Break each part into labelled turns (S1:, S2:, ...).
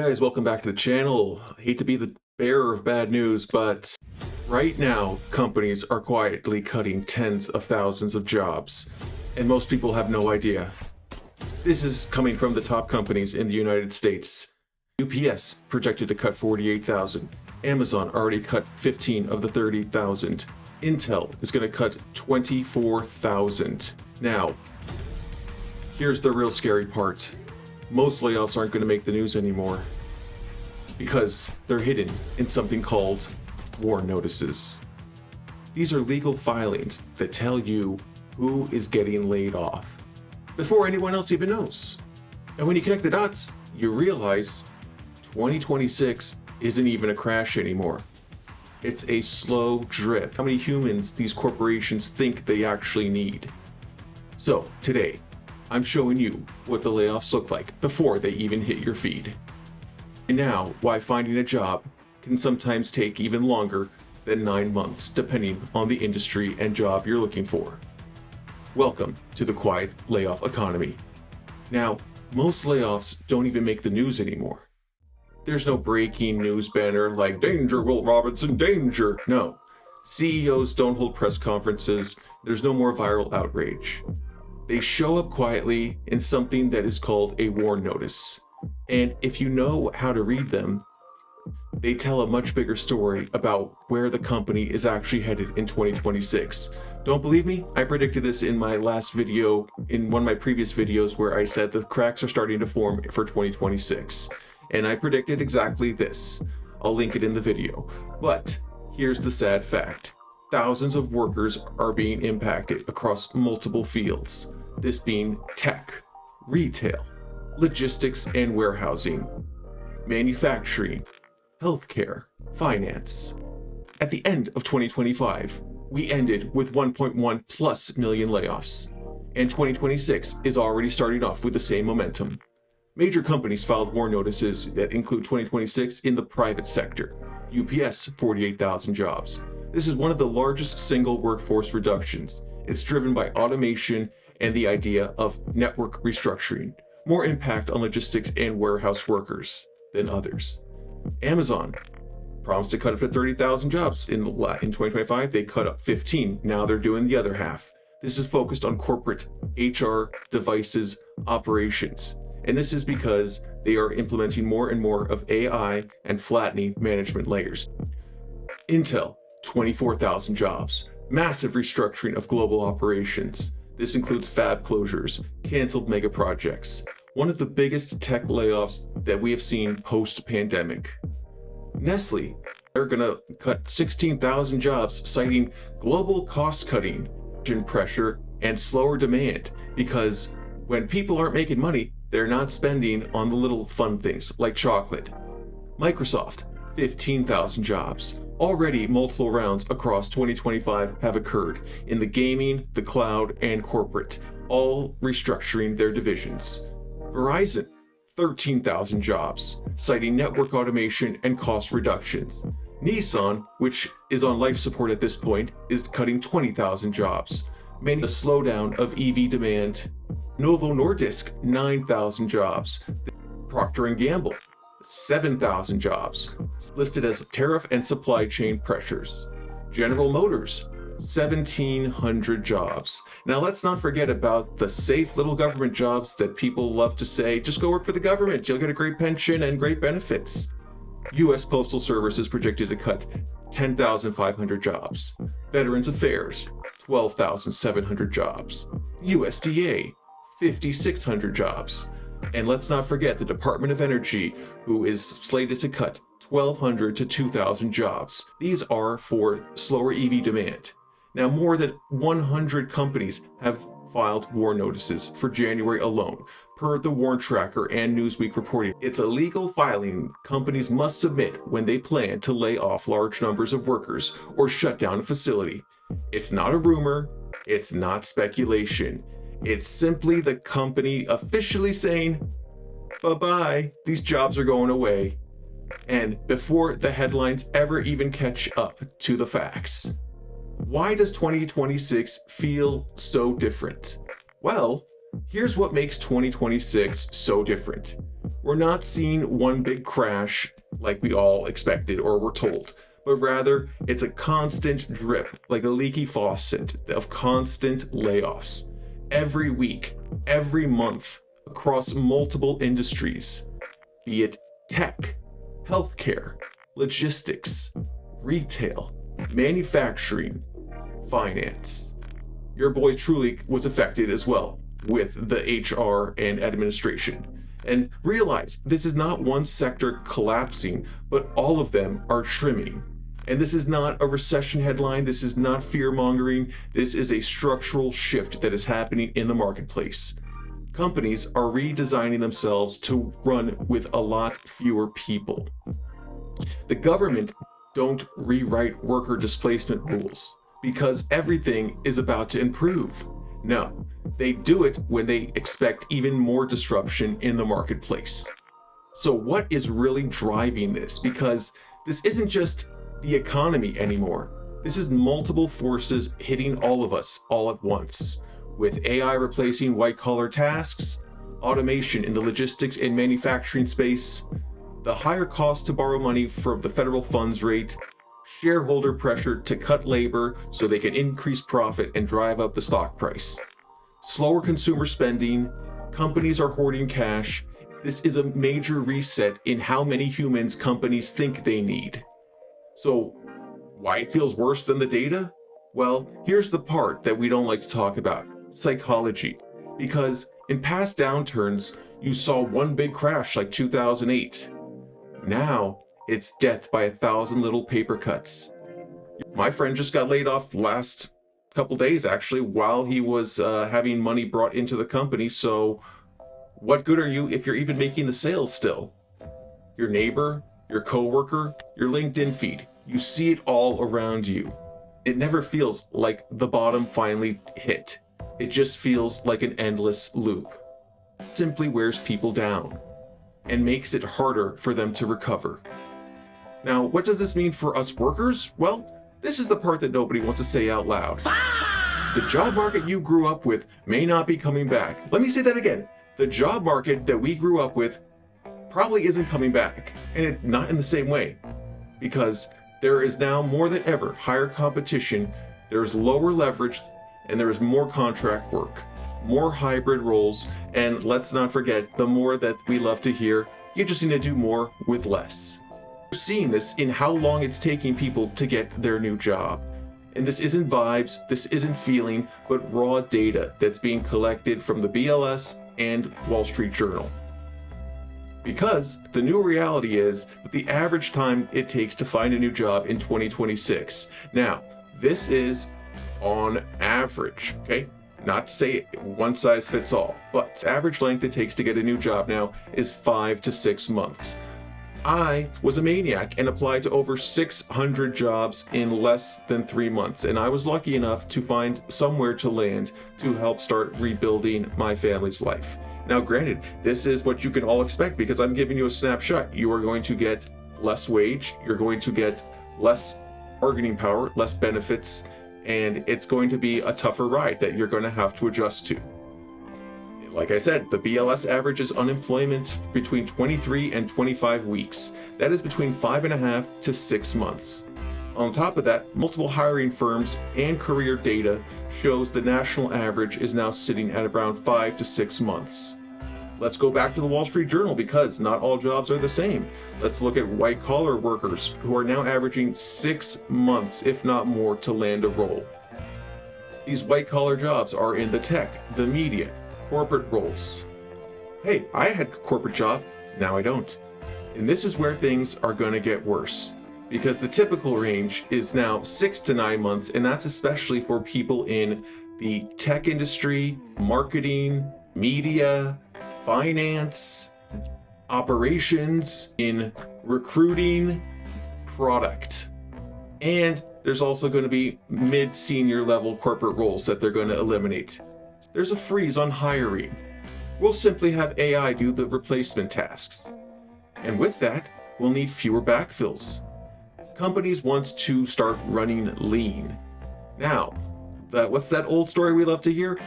S1: Guys, welcome back to the channel. I hate to be the bearer of bad news, but right now companies are quietly cutting tens of thousands of jobs, and most people have no idea. This is coming from the top companies in the United States. UPS projected to cut 48,000. Amazon already cut 15 of the 30,000. Intel is going to cut 24,000. Now, here's the real scary part. Most layoffs aren't going to make the news anymore because they're hidden in something called warn notices. These are legal filings that tell you who is getting laid off before anyone else even knows. And when you connect the dots, you realize 2026 isn't even a crash anymore. It's a slow drip. How many humans these corporations think they actually need? So today, I'm showing you what the layoffs look like before they even hit your feed. And now, why finding a job can sometimes take even longer than 9 months, depending on the industry and job you're looking for. Welcome to the quiet layoff economy. Now, most layoffs don't even make the news anymore. There's no breaking news banner like "Danger, Will Robinson, danger!" No. CEOs don't hold press conferences. There's no more viral outrage. They show up quietly in something that is called a warn notice. And if you know how to read them, they tell a much bigger story about where the company is actually headed in 2026. Don't believe me? I predicted this in my last video, in one of my previous videos, where I said the cracks are starting to form for 2026. And I predicted exactly this. I'll link it in the video. But here's the sad fact. Thousands of workers are being impacted across multiple fields. This being tech, retail, logistics and warehousing, manufacturing, healthcare, finance. At the end of 2025, we ended with 1.1+ million layoffs, and 2026 is already starting off with the same momentum. Major companies filed warn notices that include 2026 in the private sector. UPS, 48,000 jobs. This is one of the largest single workforce reductions. It's driven by automation and the idea of network restructuring, more impact on logistics and warehouse workers than others. Amazon promised to cut up to 30,000 jobs in 2025. They cut up 15. Now they're doing the other half. This is focused on corporate HR devices operations. And this is because they are implementing more and more of AI and flattening management layers. Intel, 24,000 jobs. Massive restructuring of global operations. This includes fab closures, canceled mega projects. One of the biggest tech layoffs that we have seen post-pandemic. Nestle, they're gonna cut 16,000 jobs, citing global cost-cutting, pressure, and slower demand, because when people aren't making money, they're not spending on the little fun things like chocolate. Microsoft, 15,000 jobs. Already multiple rounds across 2025 have occurred in the gaming, the cloud, and corporate, all restructuring their divisions. Verizon, 13,000 jobs, citing network automation and cost reductions. Nissan, which is on life support at this point, is cutting 20,000 jobs, meaning a slowdown of EV demand. Novo Nordisk, 9,000 jobs. Procter & Gamble, 7,000 jobs, listed as tariff and supply chain pressures. General Motors, 1,700 jobs. Now let's not forget about the safe little government jobs that people love to say, just go work for the government, you'll get a great pension and great benefits. U.S. Postal Service is projected to cut 10,500 jobs. Veterans Affairs, 12,700 jobs. USDA, 5,600 jobs. And let's not forget the Department of Energy, who is slated to cut 1,200 to 2,000 jobs. These are for slower EV demand. Now, more than 100 companies have filed warn notices for January alone, per the Warn Tracker and Newsweek reporting. It's a legal filing companies must submit when they plan to lay off large numbers of workers or shut down a facility. It's not a rumor. It's not speculation. It's simply the company officially saying, bye-bye, these jobs are going away. And before the headlines ever even catch up to the facts. Why does 2026 feel so different? Well, here's what makes 2026 so different. We're not seeing one big crash like we all expected or were told, but rather it's a constant drip, like a leaky faucet of constant layoffs. Every week, every month, across multiple industries, be it tech, healthcare, logistics, retail, manufacturing, finance. Your boy truly was affected as well with the HR and administration. And realize this is not one sector collapsing, but all of them are trimming. And this is not a recession headline. This is not fear mongering. This is a structural shift that is happening in the marketplace. Companies are redesigning themselves to run with a lot fewer people. The government don't rewrite worker displacement rules because everything is about to improve. No, they do it when they expect even more disruption in the marketplace. So what is really driving this? Because this isn't just the economy anymore. This is multiple forces hitting all of us all at once. With AI replacing white-collar tasks, automation in the logistics and manufacturing space, the higher cost to borrow money from the federal funds rate, shareholder pressure to cut labor so they can increase profit and drive up the stock price, slower consumer spending, companies are hoarding cash. This is a major reset in how many humans companies think they need. So why it feels worse than the data? Well, here's the part that we don't like to talk about: psychology. Because in past downturns, you saw one big crash like 2008. Now, it's death by 1,000 little paper cuts. My friend just got laid off last couple days, actually, while he was having money brought into the company. So what good are you if you're even making the sales still? Your neighbor, your coworker, your LinkedIn feed, you see it all around you. It never feels like the bottom finally hit. It just feels like an endless loop. It simply wears people down and makes it harder for them to recover. Now, what does this mean for us workers? Well, this is the part that nobody wants to say out loud. The job market you grew up with may not be coming back. Let me say that again. The job market that we grew up with probably isn't coming back, and not in the same way, because there is now more than ever higher competition, there's lower leverage, and there is more contract work, more hybrid roles, and let's not forget the more that we love to hear, you just need to do more with less. We're seeing this in how long it's taking people to get their new job. And this isn't vibes, this isn't feeling, but raw data that's being collected from the BLS and Wall Street Journal. Because the new reality is that the average time it takes to find a new job in 2026. Now, this is on average, okay? Not to say one size fits all, but average length it takes to get a new job now is 5 to 6 months. I was a maniac and applied to over 600 jobs in less than 3 months, and I was lucky enough to find somewhere to land to help start rebuilding my family's life. Now, granted, this is what you can all expect because I'm giving you a snapshot. You are going to get less wage, you're going to get less bargaining power, less benefits, and it's going to be a tougher ride that you're going to have to adjust to. Like I said, the BLS averages unemployment between 23 and 25 weeks. That is between 5.5 to 6 months. On top of that, multiple hiring firms and career data shows the national average is now sitting at around 5 to 6 months. Let's go back to the Wall Street Journal because not all jobs are the same. Let's look at white-collar workers who are now averaging 6 months, if not more, to land a role. These white-collar jobs are in the tech, the media, corporate roles. Hey, I had a corporate job, now I don't. And this is where things are going to get worse because the typical range is now 6 to 9 months, and that's especially for people in the tech industry, marketing, media, finance, operations, in recruiting, product. And there's also going to be mid-senior level corporate roles that they're going to eliminate. There's a freeze on hiring. We'll simply have AI do the replacement tasks. And with that, we'll need fewer backfills. Companies want to start running lean. Now, what's that old story we love to hear?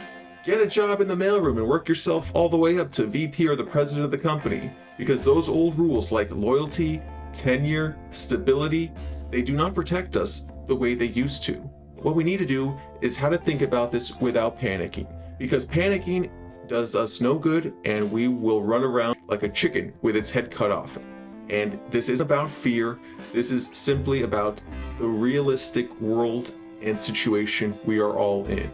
S1: Get a job in the mailroom and work yourself all the way up to VP or the president of the company, because those old rules like loyalty, tenure, stability, they do not protect us the way they used to. What we need to do is how to think about this without panicking, because panicking does us no good and we will run around like a chicken with its head cut off. And this isn't about fear, this is simply about the realistic world and situation we are all in.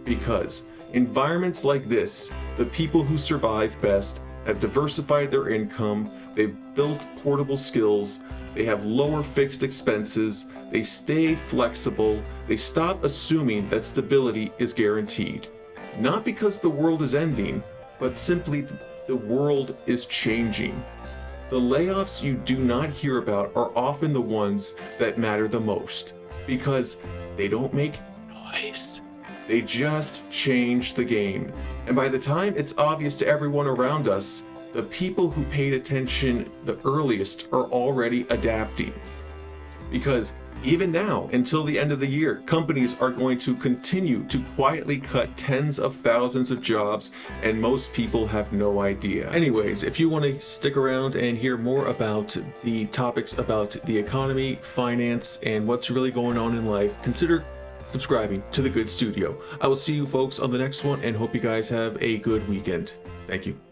S1: Because environments like this, the people who survive best have diversified their income, they've built portable skills, they have lower fixed expenses, they stay flexible, they stop assuming that stability is guaranteed. Not because the world is ending, but simply the world is changing. The layoffs you do not hear about are often the ones that matter the most, because they don't make noise. They just change the game. And by the time it's obvious to everyone around us, the people who paid attention the earliest are already adapting. Because even now, until the end of the year, companies are going to continue to quietly cut tens of thousands of jobs, and most people have no idea. Anyways, if you want to stick around and hear more about the topics about the economy, finance, and what's really going on in life, consider subscribing to The Good Studio. I will see you folks on the next one and hope you guys have a good weekend. Thank you.